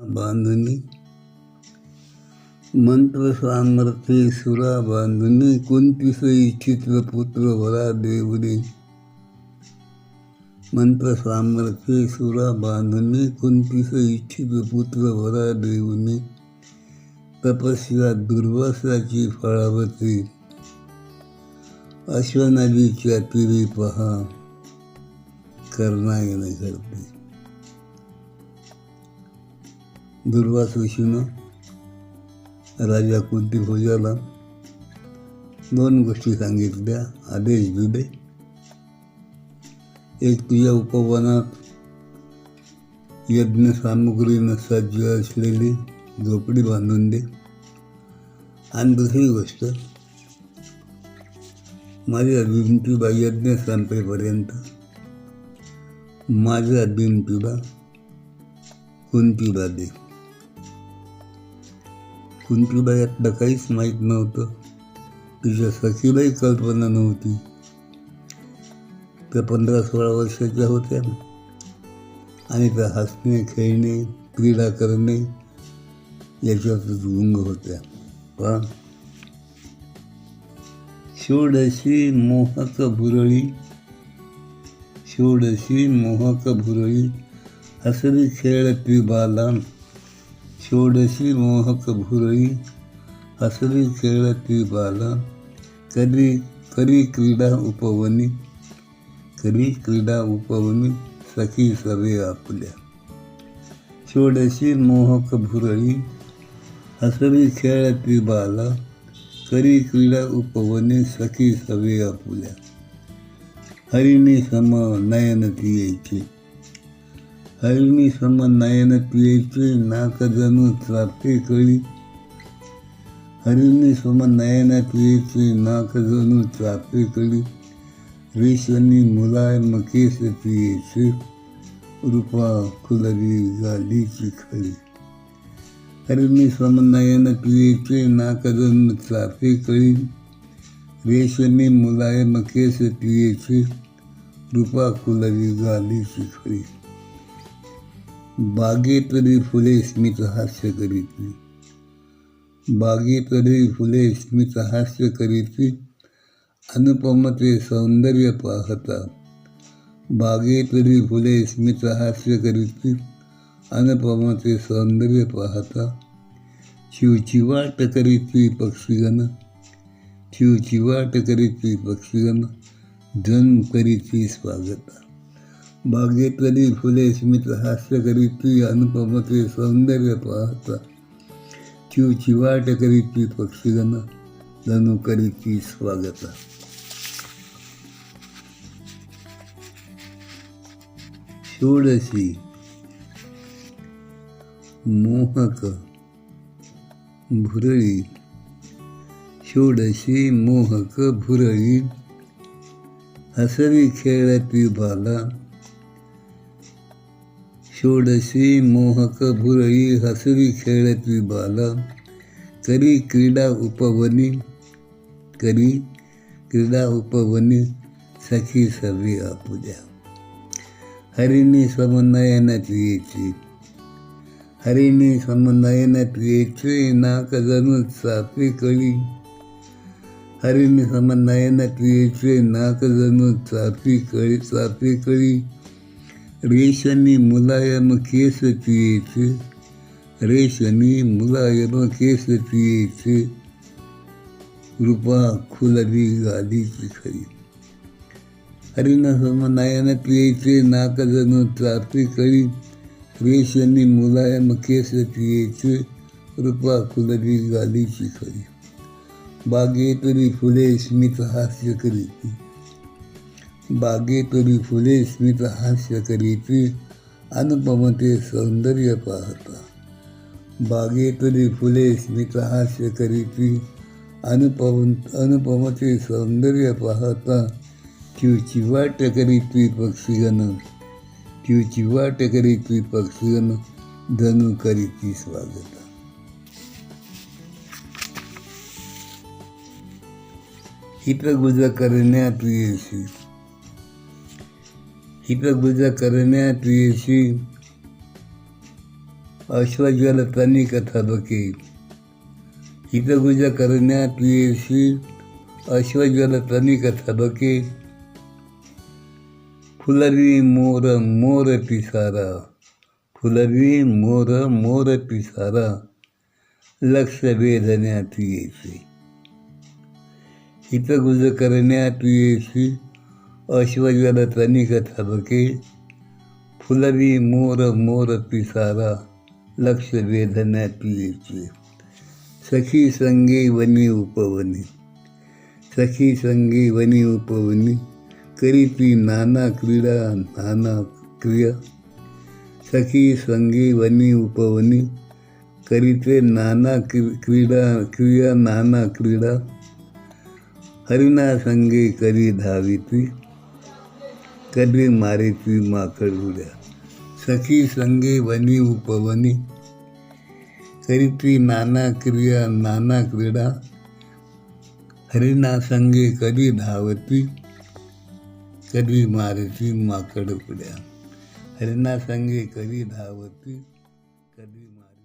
बांधुनी, मंत्र सामर्थ्ये सुरा बांधुनी, कुंतीस इच्छित पुत्र वरा देवरी. मंत्र सामर्थ्ये सुरा बांधुनी, कुंतीस इच्छित पुत्र वरा देवनी. तपस्या दुर्वासाची फळावती, अश्वनदीच्या तीरी पहा कर्णायन करते. दुर्वास ऋषीनं राजा कुंतीभोजाला 2 गोष्टी सांगितल्या, आदेश दिले. एक, तुझ्या उपवनात यज्ञ सामुग्रीनं सज्ज असलेली झोपडी बांधून दे. आणि दुसरी गोष्ट, माझ्या भिंतीला यज्ञ संपेपर्यंत माझ्या भिंतीला कुंतीला दे. कुंतीला यातलं काहीच माहीत नव्हतं. तिच्या सखीलाही कल्पना नव्हती. त्या 15-16 वर्षाच्या होत्या आणि त्या हसणे, खेळणे, क्रीडा करणे याच्यातच गुंग होत्या. पण षोडशी मोहक भुरळी, षोडशी मोहक भुरळी, हसरी खेळती बाला. षोडशी मोहक भुरळी, हसरी खेळती बाला. करी क्रीडा उपवनी, करी क्रीडा उपवनी, सखी सवे आपल्या. षोडशी मोहक भुरळी, हसरी खेळती बाला. करी क्रीडा उपवनी, सखी सवे आपुल्या. हरिणी सम नयन पियेचे, हरिणी सम नयन पियेचे, नाक जणू चापे कळी. हरिणी सम नयन पियेचे, नाक जणू चापे कळी. रेशमी मुलायम केस पियेचे, रूपा खुलरी गालीची खळी. हरिणी सम नयन पियेचे, नाक जणू चापे कळी. रेशमी मुलायम केस पियेचे, रूपा खुलरी गालीची खळी. बागेतली फुले स्मित हास्य करीती, बागेतली फुले स्मित हास्य करीती, अनुपमते सौंदर्य पाहता. बागेतली फुले स्मित हास्य करीती, अनुपमते सौंदर्य पाहता. चिवचिवाट करीती पक्षीगण, चिवचिवाट करीती पक्षीगण, जण करीती स्वागता. बागेतली फुले स्मित हास्य करीती, अनुपमते सौंदर्य पाहता. चिवचिवाट करीती पक्षीगण, जणू करीती स्वागता. षोडशी मोहक भुरळी, षोडशी मोहक भुरळी, हसरी खेळती बाला. षोडशी मोहक भुरळी, हसरी खेळती बाला. करी क्रीडा उपवनी, करी क्रीडा उपवनी, सखी सवे आपुल्या. हरिणी समनयन पियेचे, हरिणी समनयन पियेचे, नाक जणू चापे कळी. हरिणी समनयन पियेचे, नाक जणू चापे कळी. रेशमी मुलायम केस पियेचे, रेशमी मुलायम केस पियेचे, रूपा खुलरी गालीची खरी. हरिण सम नयन पियेचे, नाक जणू चापे कळी. रेशमी मुलायम केस पियेचे, रूपा खुलरी गालीची खरी. बागेतली फुले स्मित हास्य करीती, बागेतली फुले स्मित हास्य करीती, अनुपमते सौंदर्य पाहता. बागेतली फुले स्मित हास्य करीती, अनुपमते सौंदर्य पाहता. चिवचिवाट करीती पक्षीगण, चिवचिवाट करीती पक्षीगण, जणू करीती स्वागता. हितगुज करण्या प्रियसी, हितगुज करण्या प्रियसी, अश्वज्वल तनी कथा बके हितगुज करण्यात येशी अश्वज्वल तनी कथा बके फुलवी मोर मोर पिसारा फुलवी मोर मोर पिसारा लक्ष वेधण्यात येते हितगुज करण्यात येशी अश्वज्वल तनी कथा बके फुलवी मोर मोर पिसारा लक्ष वेधण्यात येते सखी संगे वनी उपवनी सखी संगे वनी उपवनी करीती नाना क्रिया सखी संगे वनी उपवनी करीते नाना क्रिया नाना क्रीडा हरिणा संगे करी धाविती कधी मारेती माकड उड्या सखी संगे वनी उपवनी करीती नाना क्रिया नाना क्रीडा हरिणा संगे कधी धावती कधी मारती माकड उड्या हरिणा संगे कधी धावती कधी मारती